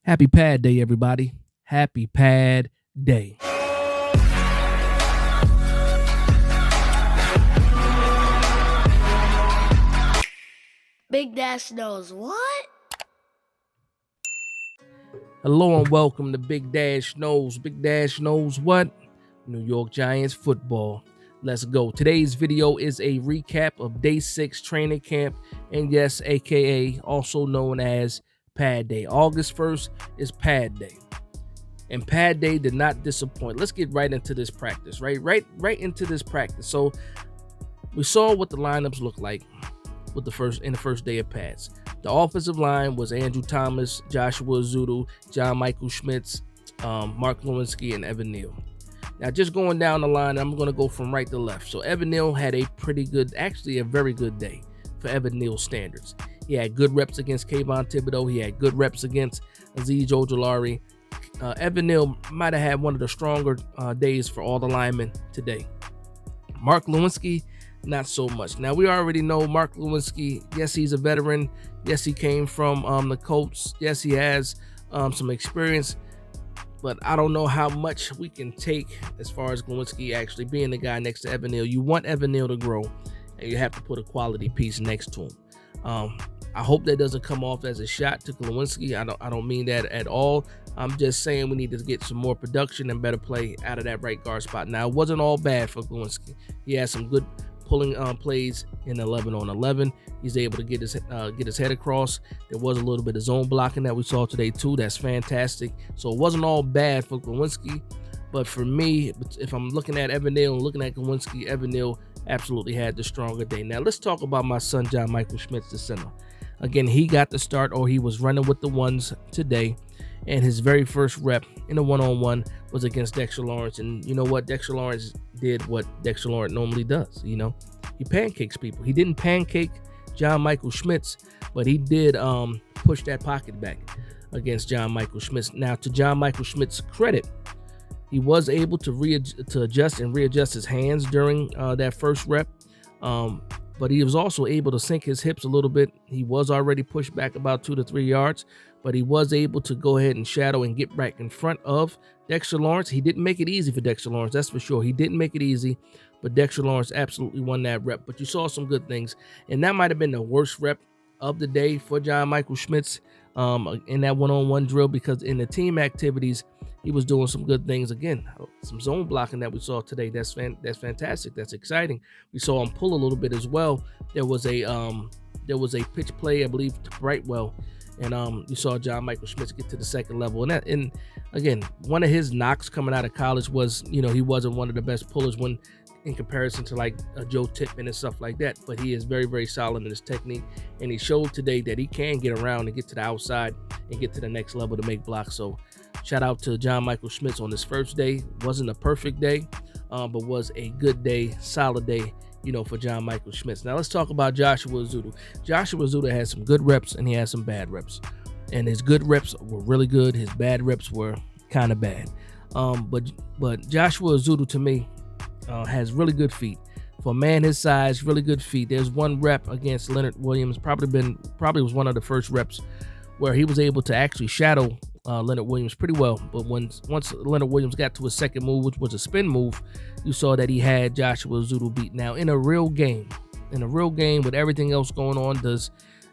Happy Pad Day, everybody. Happy Pad Day. Big Dash knows what? Hello and welcome to Big Dash Knows. Big Dash knows what? New York Giants football. Let's go. Today's video is a recap of Day 6 training camp, and yes, aka also known as Pad Day. August 1st is Pad Day. And Pad Day did not disappoint. Let's get right into this practice, right into this practice. So we saw what the lineups look like with the first day of pads. The offensive line was Andrew Thomas, Joshua Ezeudu, John Michael Schmitz, Mark Lewinsky, and Evan Neal. Now, just going down the line, I'm going to go from right to left. So Evan Neal had a pretty good, actually a very good day for Evan Neal's standards. He had good reps against Kayvon Thibodeaux. He had good reps against Azeez Ojulari. Evan Neal might have had one of the stronger days for all the linemen today. Mark Lewinsky, not so much. Now, we already know Mark Lewinsky. Yes, he's a veteran. Yes, he came from the Colts. Yes, he has some experience. But I don't know how much we can take as far as Lewinsky actually being the guy next to Evan Neal. You want Evan Neal to grow, and you have to put a quality piece next to him. I hope that doesn't come off as a shot to Lewinsky. I don't mean that at all. I'm just saying we need to get some more production and better play out of that right guard spot. Now, it wasn't all bad for Lewinsky. He had some good pulling plays in 11-on-11. He's able to get his head across. There was a little bit of zone blocking that we saw today too. That's fantastic. So it wasn't all bad for Lewinsky. But for me, if I'm looking at Evan Neal and looking at Lewinsky, Evan Neal absolutely had the stronger day. Now let's talk about my son, John Michael Schmitz, the center. Again, he got the start, or he was running with the ones today. And his very first rep in a one-on-one was against Dexter Lawrence. And you know what? Dexter Lawrence did what Dexter Lawrence normally does. You know, he pancakes people. He didn't pancake John Michael Schmitz, but he did push that pocket back against John Michael Schmitz. Now, to John Michael Schmitz's credit, he was able to adjust and readjust his hands during that first rep. But he was also able to sink his hips a little bit. He was already pushed back about 2 to 3 yards, but he was able to go ahead and shadow and get back in front of Dexter Lawrence. He didn't make it easy for Dexter Lawrence, that's for sure. He didn't make it easy, but Dexter Lawrence absolutely won that rep. But you saw some good things, and that might have been the worst rep of the day for John Michael Schmitz in that one-on-one drill, because in the team activities, he was doing some good things. Again, some zone blocking that we saw today. That's fantastic. That's exciting. We saw him pull a little bit as well. There was a pitch play, I believe, to Brightwell, and you saw John Michael Schmitz get to the second level. And again, one of his knocks coming out of college was, you know, he wasn't one of the best pullers when in comparison to like Joe Tippmann and stuff like that. But he is very, very solid in his technique, and he showed today that he can get around and get to the outside and get to the next level to make blocks. So shout out to John Michael Schmitz on his first day. Wasn't a perfect day, but was a good day, solid day, you know, for John Michael Schmitz. Now let's talk about Joshua Ezeudu. Joshua Ezeudu had some good reps and he had some bad reps. And his good reps were really good. His bad reps were kind of bad. But Joshua Ezeudu, to me, has really good feet. For a man his size, really good feet. There's one rep against Leonard Williams, probably was one of the first reps where he was able to actually shadow Leonard Williams pretty well. But once Leonard Williams got to his second move, which was a spin move, you saw that he had Joshua Ezeudu beat. Now, in a real game with everything else going on,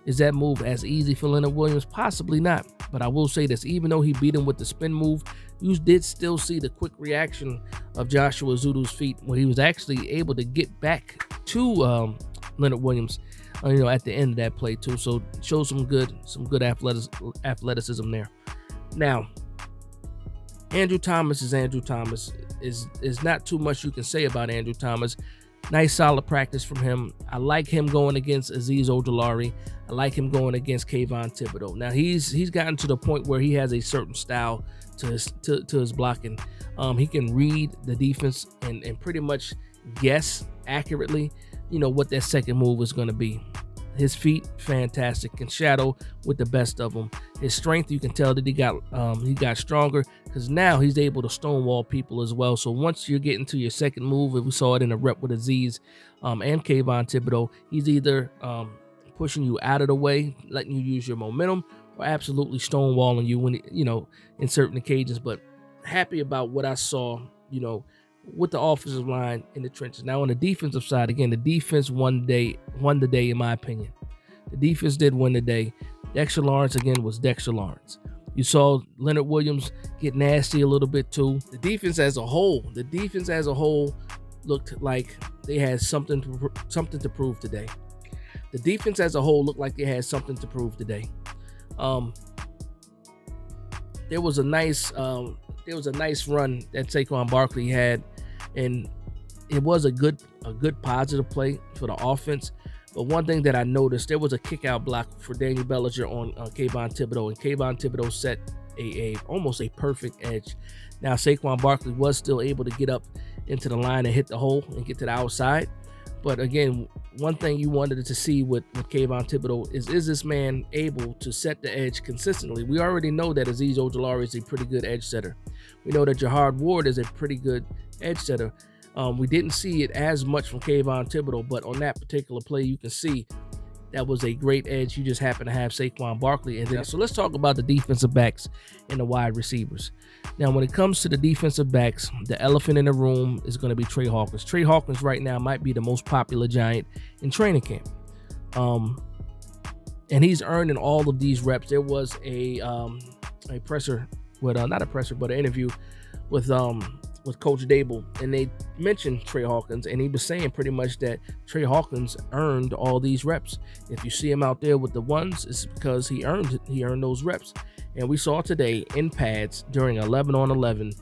is that move as easy for Leonard Williams? Possibly not. But I will say this, even though he beat him with the spin move, you did still see the quick reaction of Joshua Ezeudu's feet when he was actually able to get back to Leonard Williams, you know, at the end of that play too. So show some good athleticism there. Now, Andrew Thomas is Andrew Thomas. Is not too much you can say about Andrew Thomas. Nice solid practice from him. I like him going against Azeez Ojulari. I like him going against Kayvon Thibodeaux. Now he's gotten to the point where he has a certain style to his blocking. He can read the defense and pretty much guess accurately, you know, what that second move is going to be. His feet, fantastic. Can shadow with the best of them. His strength, you can tell that he got stronger, because now he's able to stonewall people as well. So once you're getting to your second move, if we saw it in a rep with Azeez and Kayvon Thibodeaux, he's either pushing you out of the way, letting you use your momentum, or absolutely stonewalling you when, in certain occasions. But happy about what I saw, with the offensive line in the trenches. Now on the defensive side, again, the defense won the day, in my opinion. The defense did win the day. Dexter Lawrence, again, was Dexter Lawrence. You saw Leonard Williams get nasty a little bit too. The defense as a whole looked like they had something to prove today. The defense as a whole looked like they had something to prove today. There was a nice run that Saquon Barkley had, and it was a good positive play for the offense. But one thing that I noticed, there was a kick out block for Daniel Bellinger on Kayvon Thibodeaux, and Kayvon Thibodeaux set almost a perfect edge. Now Saquon Barkley was still able to get up into the line and hit the hole and get to the outside. But again, one thing you wanted to see with Kayvon Thibodeaux is this man able to set the edge consistently? We already know that Azeez Ojulari is a pretty good edge setter. We know that Jahad Ward is a pretty good edge setter. We didn't see it as much from Kayvon Thibodeaux, but on that particular play, you can see that was a great edge. You just happen to have Saquon Barkley. And then, so let's talk about the defensive backs and the wide receivers. Now, when it comes to the defensive backs, the elephant in the room is going to be Trey Hawkins. Trey Hawkins right now might be the most popular Giant in training camp. And he's earning all of these reps. There was a presser with not a presser, but an interview with Coach Dable, and they mentioned Trey Hawkins, and he was saying pretty much that Trey Hawkins earned all these reps. If you see him out there with the ones, it's because he earned those reps. And we saw today in pads during 11-on-11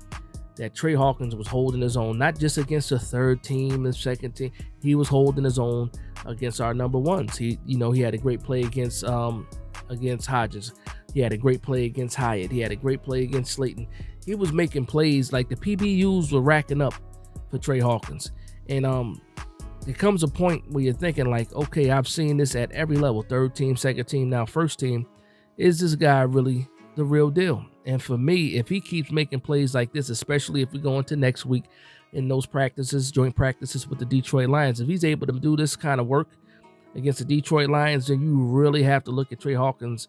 that Trey Hawkins was holding his own, not just against the third team and second team. He was holding his own against our number ones. He had a great play against Hodges. He had a great play against Hyatt. He had a great play against Slayton. He was making plays like the PBUs were racking up for Trey Hawkins. And there comes a point where you're thinking like, okay, I've seen this at every level, third team, second team, now first team. Is this guy really the real deal? And for me, if he keeps making plays like this, especially if we go into next week in those practices, joint practices with the Detroit Lions, if he's able to do this kind of work against the Detroit Lions, then you really have to look at Trey Hawkins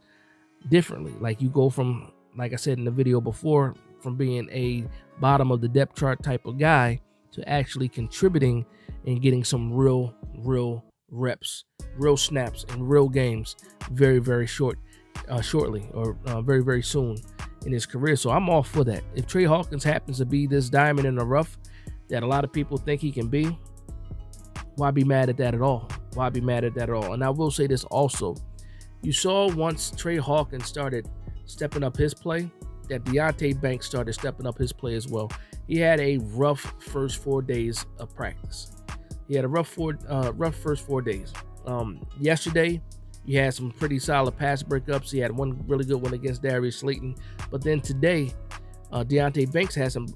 differently. Like you go from, like I said in the video before, from being a bottom of the depth chart type of guy to actually contributing and getting some real reps, real snaps, and real games very, very shortly or very, very soon in his career. So I'm all for that. If Trey Hawkins happens to be this diamond in the rough that a lot of people think he can be, why be mad at that at all? Why be mad at that at all? And I will say this also. You saw once Trey Hawkins started stepping up his play, that Deonte Banks started stepping up his play as well. He had a rough first 4 days of practice. He had a rough first 4 days. Yesterday, he had some pretty solid pass breakups. He had one really good one against Darius Slayton. But then today, Deonte Banks had some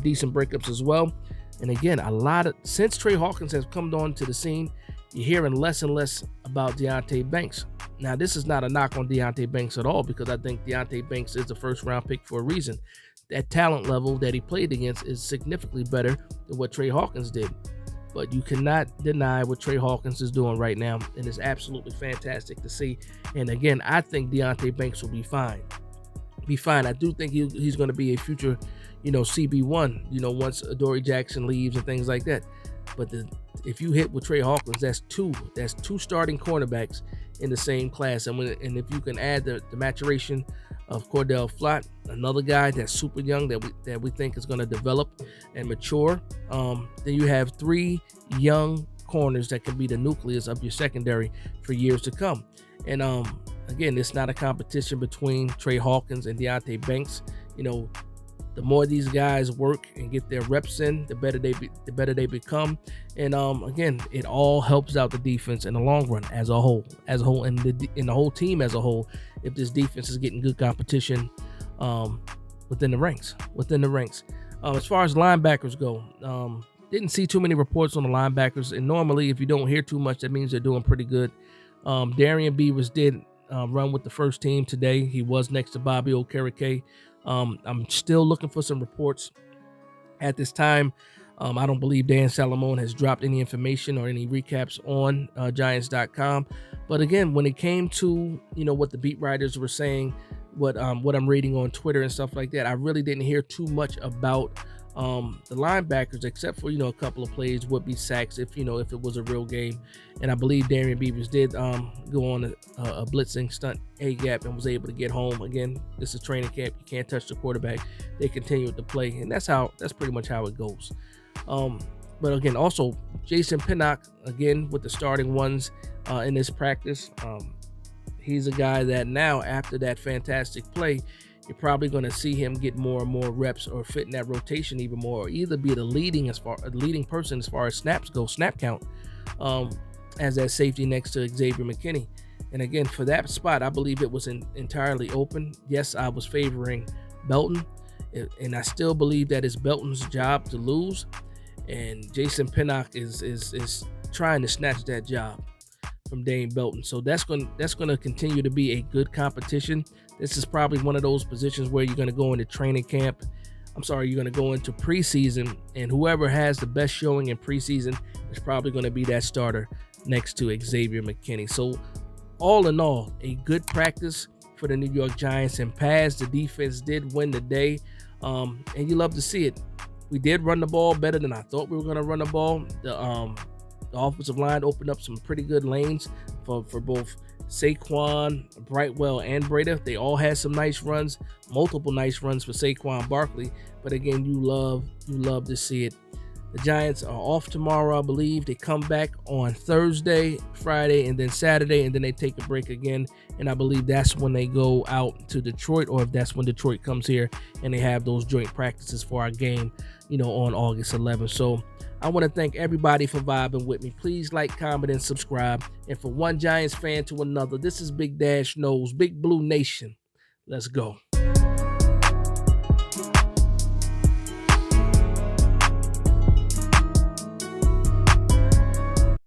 decent breakups as well. And again, since Trey Hawkins has come on to the scene, you're hearing less and less about Deonte Banks. Now, this is not a knock on Deonte Banks at all, because I think Deonte Banks is the first-round pick for a reason. That talent level that he played against is significantly better than what Trey Hawkins did. But you cannot deny what Trey Hawkins is doing right now, and it's absolutely fantastic to see. And again, I think Deonte Banks will be fine. I do think he's going to be a future, CB1, once Adoree Jackson leaves and things like that. But if you hit with Trey Hawkins, that's two starting cornerbacks in the same class. And if you can add the maturation of Cordell Flott, another guy that's super young that we think is going to develop and mature, then you have three young corners that can be the nucleus of your secondary for years to come. And again, it's not a competition between Trey Hawkins and Deonte Banks. The more these guys work and get their reps in, the better they become. And again, it all helps out the defense in the long run as a whole, and the whole team as a whole. If this defense is getting good competition within the ranks. As far as linebackers go, didn't see too many reports on the linebackers. And normally, if you don't hear too much, that means they're doing pretty good. Darian Beavers did run with the first team today. He was next to Bobby Okereke. I'm still looking for some reports at this time. I don't believe Dan Salamone has dropped any information or any recaps on Giants.com. But again, when it came to, what the beat writers were saying, what I'm reading on Twitter and stuff like that, I really didn't hear too much about the linebackers, except for, a couple of plays would be sacks if it was a real game. And I believe Darian Beavers did go on a blitzing stunt A-gap and was able to get home. Again, this is training camp. You can't touch the quarterback. They continue to play, and that's pretty much how it goes. But again, also Jason Pinnock, again, with the starting ones in this practice. He's a guy that now, after that fantastic play, you're probably going to see him get more and more reps or fit in that rotation even more, or either be the leading person as far as snaps go, snap count, as that safety next to Xavier McKinney. And again, for that spot, I believe it was entirely open. Yes, I was favoring Belton, and I still believe that it's Belton's job to lose. And Jason Pinnock is trying to snatch that job from Dane Belton. So that's going to continue to be a good competition. This is probably one of those positions where you're going to go into training camp. You're going to go into preseason, and whoever has the best showing in preseason is probably going to be that starter next to Xavier McKinney. So all in all, a good practice for the New York Giants. And Paz, the defense did win the day, and you love to see it. We did run the ball better than I thought we were going to run the ball. The offensive line opened up some pretty good lanes for both Saquon, Brightwell, and Breida. They all had some nice runs, multiple nice runs for Saquon Barkley. But again, you love to see it. The Giants are off tomorrow, I believe. They come back on Thursday, Friday, and then Saturday, and then they take a break again. And I believe that's when they go out to Detroit, or if that's when Detroit comes here and they have those joint practices for our game, on August 11th. So I want to thank everybody for vibing with me. Please like, comment, and subscribe. And for one Giants fan to another, this is Big Dash Knows, Big Blue Nation. Let's go.